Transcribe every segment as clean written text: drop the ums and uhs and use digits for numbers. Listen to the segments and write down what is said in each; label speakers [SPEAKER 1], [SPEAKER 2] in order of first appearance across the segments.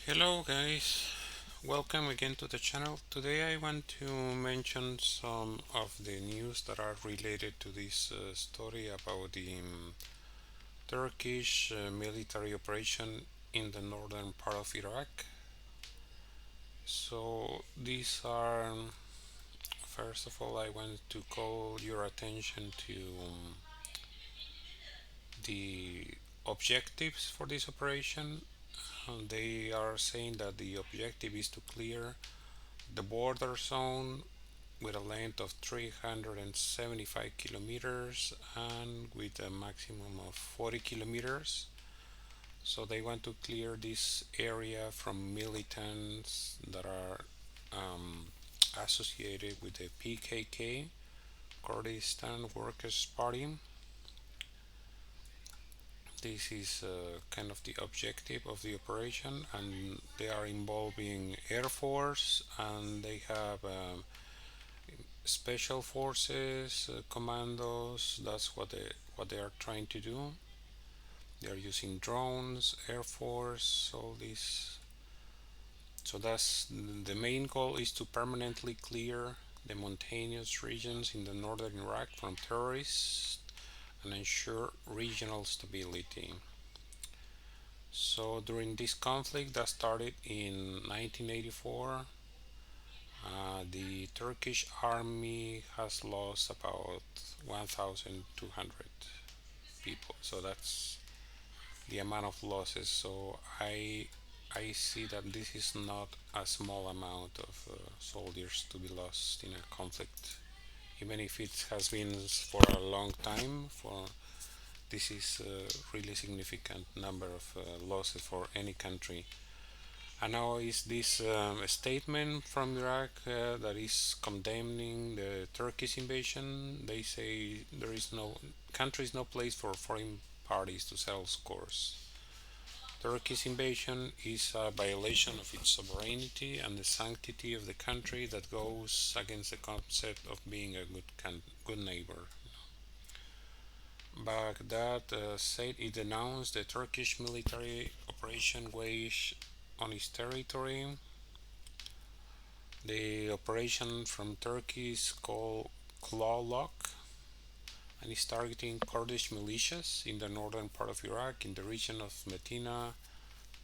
[SPEAKER 1] Hello guys, welcome again to the channel. Today I want to mention some of the news that are related to this story about the Turkish military operation in the northern part of Iraq. So these are, first of all, I want to call your attention to the objectives for this operation. They are saying that the objective is to clear the border zone with a length of 375 kilometers and with a maximum of 40 kilometers. So they want to clear this area from militants that are associated with the PKK, Kurdistan Workers' Party. This is kind of the objective of the operation, and they are involving Air Force, and they have special forces, commandos. That's what they are trying to do. They are using drones, Air Force, all this. So that's the main goal is to permanently clear the mountainous regions in the northern Iraq from terrorists and ensure regional stability. So during this conflict that started in 1984, the Turkish army has lost about 1,200 people. So that's the amount of losses. So I see that this is not a small amount of soldiers to be lost in a conflict, even if it has been for a long time. For this is a really significant number of losses for any country. And now is this statement from Iraq that is condemning the Turkish invasion. They say there is no country is no place for foreign parties to settle scores. Turkish invasion is a violation of its sovereignty and the sanctity of the country that goes against the concept of being a good neighbor. Baghdad said it denounced the Turkish military operation waged on its territory. The operation from Turkey is called Claw Lock and is targeting Kurdish militias in the northern part of Iraq in the region of Medina,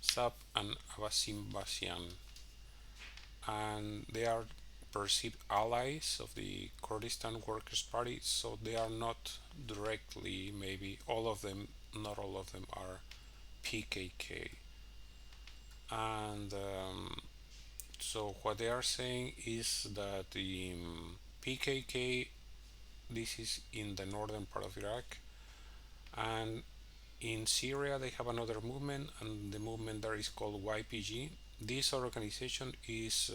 [SPEAKER 1] Sab, and Abbasiyyan. And they are perceived allies of the Kurdistan Workers' Party, so they are not directly, maybe all of them, not all of them are PKK. And so what they are saying is that the PKK, this is in the northern part of Iraq, and in Syria they have another movement, and the movement there is called YPG. This organization is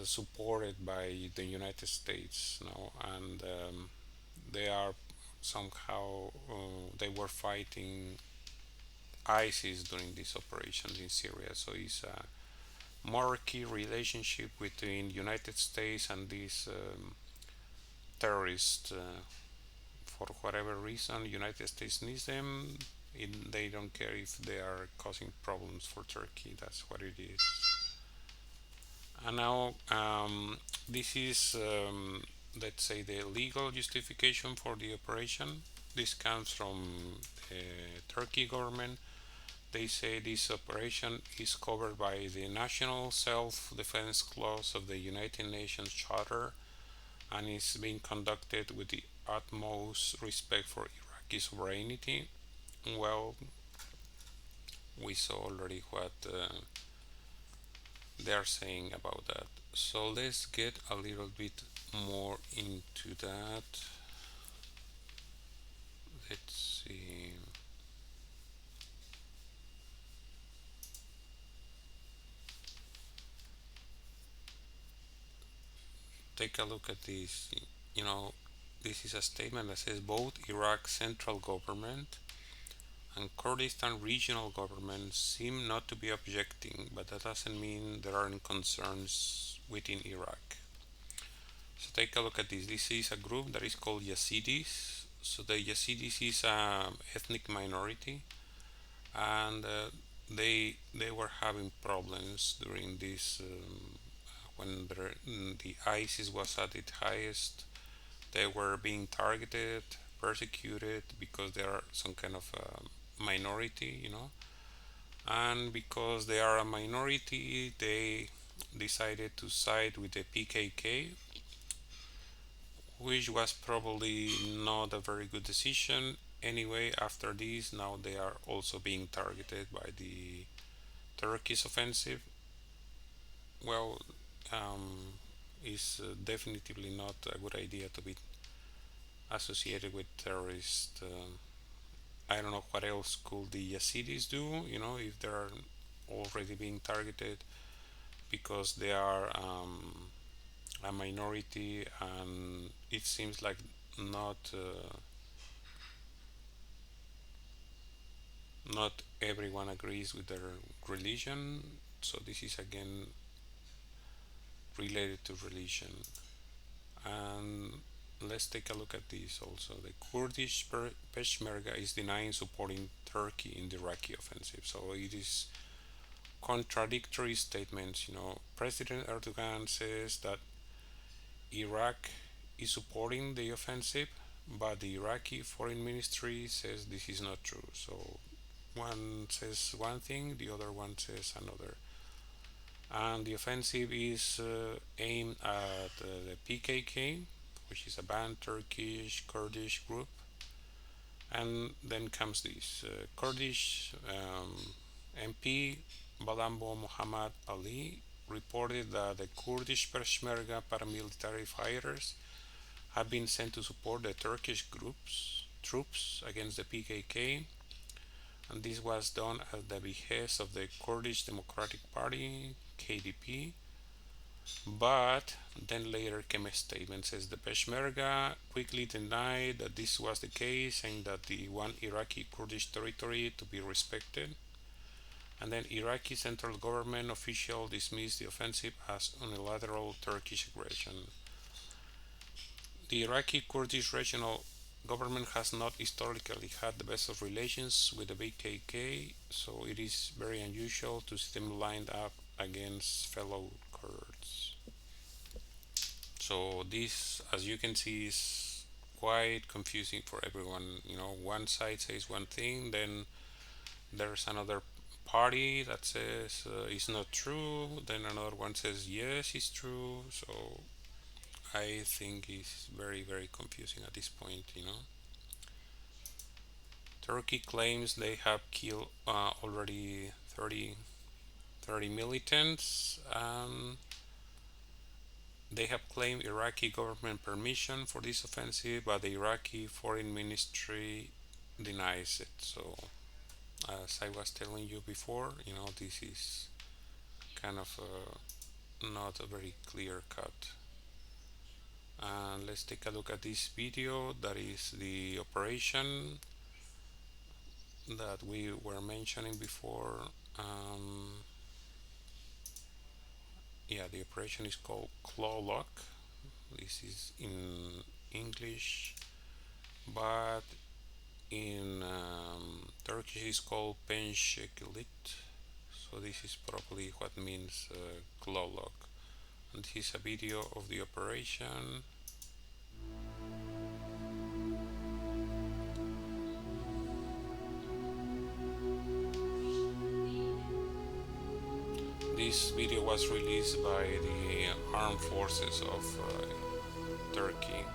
[SPEAKER 1] supported by the United States now, and they are somehow they were fighting ISIS during these operations in Syria. So it's a murky relationship between United States and these terrorists. For whatever reason, United States needs them. They don't care if they are causing problems for Turkey. That's what it is. And now this is, let's say, the legal justification for the operation. This comes from the Turkey government. They say this operation is covered by the National Self-Defense Clause of the United Nations Charter and is being conducted with the utmost respect for Iraqi sovereignty. Well, we saw already what they are saying about that. So let's get a little bit more into that. Let's see. Take a look at this. You know, this is a statement that says both Iraq's central government and Kurdistan regional government seem not to be objecting, but that doesn't mean there aren't concerns within Iraq. So take a look at this. This is a group that is called Yazidis. So the Yazidis is an ethnic minority, and they were having problems during this when the ISIS was at its highest. They were being targeted, persecuted because they are some kind of minority, and because they are a minority, they decided to side with the PKK, which was probably not a very good decision. Anyway, after this, now they are also being targeted by the Turkish offensive. Well, it's definitely not a good idea to be associated with terrorists. I don't know what else could the Yazidis do, if they're already being targeted because they are a minority, and it seems like not everyone agrees with their religion. So this is again related to religion. And let's take a look at this also. The Kurdish Peshmerga is denying supporting Turkey in the Iraqi offensive. So it is contradictory statements. President Erdogan says that Iraq is supporting the offensive, but the Iraqi foreign ministry says this is not true. So one says one thing, the other one says another. And the offensive is aimed at the PKK, which is a banned Turkish Kurdish group. And then comes this Kurdish MP Balambo Muhammad Ali reported that the Kurdish Peshmerga paramilitary fighters have been sent to support the Turkish troops against the PKK, and this was done at the behest of the Kurdish Democratic Party (KDP). But then later came a statement says the Peshmerga quickly denied that this was the case, saying that the one Iraqi Kurdish territory to be respected. And then Iraqi central government official dismissed the offensive as unilateral Turkish aggression. The Iraqi Kurdish regional government has not historically had the best of relations with the PKK, so it is very unusual to see them lined up against fellow Kurds. So this, as you can see, is quite confusing for everyone. One side says one thing, then there's another party that says it's not true, then another one says yes, it's true. So I think it's very, very confusing at this point. Turkey claims they have killed already 30 militants. They have claimed Iraqi government permission for this offensive, but the Iraqi foreign ministry denies it. So, as I was telling you before, this is kind of not a very clear cut. And let's take a look at this video. That is the operation that we were mentioning before. Yeah, the operation is called claw lock. This is in English, but in Turkish is called penşekilit. So this is probably what means claw lock. And this is a video of the operation. This video was released by the armed forces of Turkey.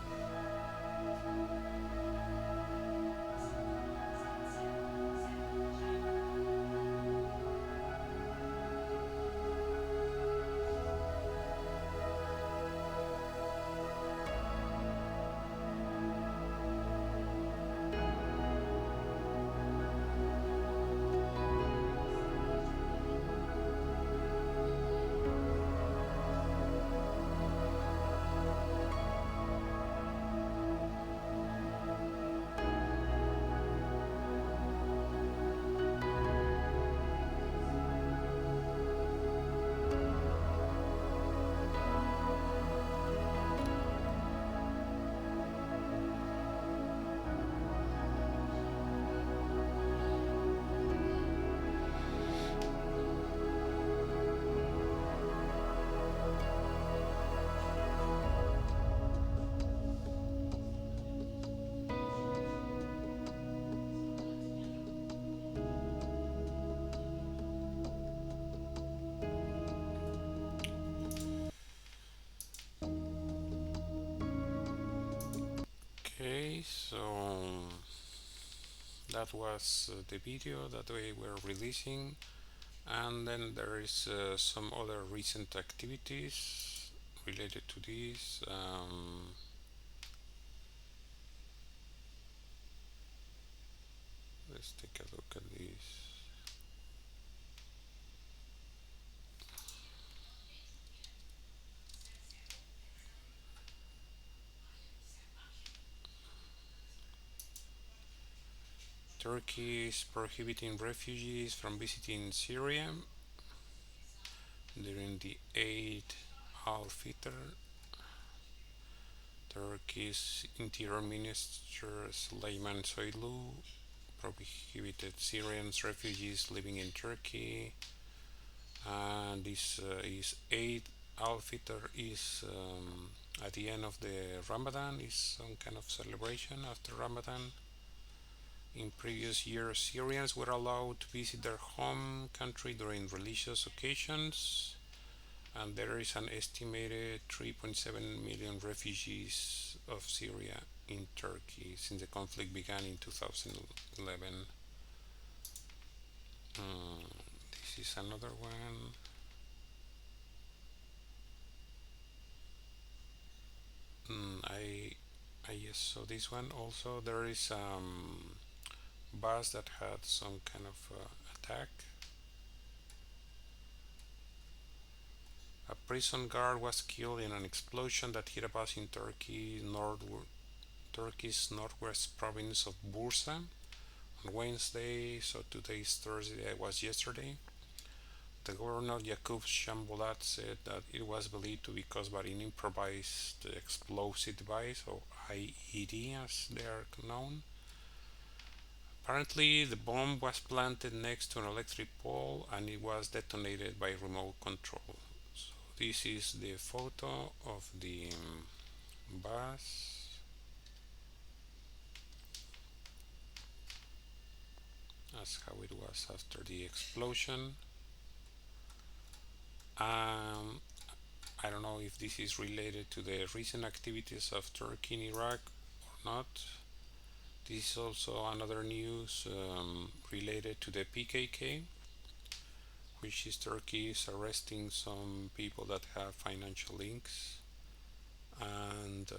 [SPEAKER 1] that was the video that we were releasing. And then there is some other recent activities related to this. Let's take a look at this. Turkey is prohibiting refugees from visiting Syria during the Eid al-Fitr. Turkey's Interior Minister Süleyman Soylu prohibited Syrian refugees living in Turkey. And this is Eid al-Fitr is at the end of the Ramadan, is some kind of celebration after Ramadan. In previous years, Syrians were allowed to visit their home country during religious occasions, and there is an estimated 3.7 million refugees of Syria in Turkey since the conflict began in 2011. This is another one. I yes. So this one also there is bus that had some kind of attack. A prison guard was killed in an explosion that hit a bus in Turkey's northwest province of Bursa on Wednesday. So today's Thursday. It was yesterday. The governor Yakub Shambolat said that it was believed to be caused by an improvised explosive device, or IED as they are known. Apparently, the bomb was planted next to an electric pole and it was detonated by remote control. So this is the photo of the bus. That's how it was after the explosion. I don't know if this is related to the recent activities of Turkey in Iraq or not. This is also another news related to the PKK, which is Turkey is arresting some people that have financial links, and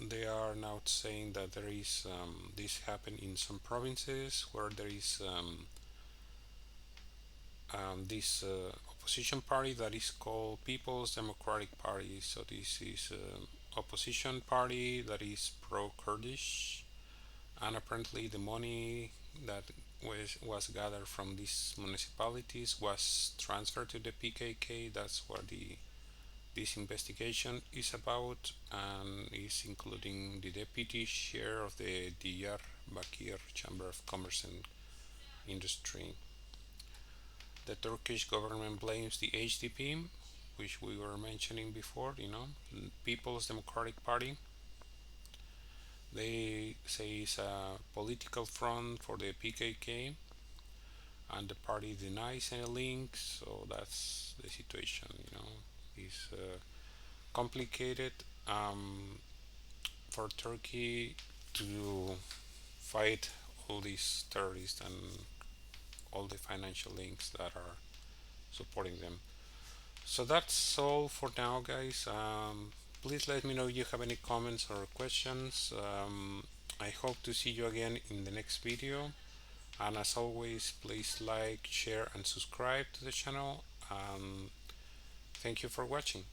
[SPEAKER 1] they are now saying that there is this happened in some provinces where there is this opposition party that is called People's Democratic Party. So this is opposition party that is pro-Kurdish, and apparently the money that was gathered from these municipalities was transferred to the PKK. That's what this investigation is about, and is including the deputy chair of the Diyarbakir Chamber of Commerce and Industry. The Turkish government blames the HDP, which we were mentioning before, People's Democratic Party. They say it's a political front for the PKK, and the party denies any links. So that's the situation. It's complicated for Turkey to fight all these terrorists and all the financial links that are supporting them. So that's all for now, guys. Please let me know if you have any comments or questions. I hope to see you again in the next video. And as always, please like, share, and subscribe to the channel. Thank you for watching.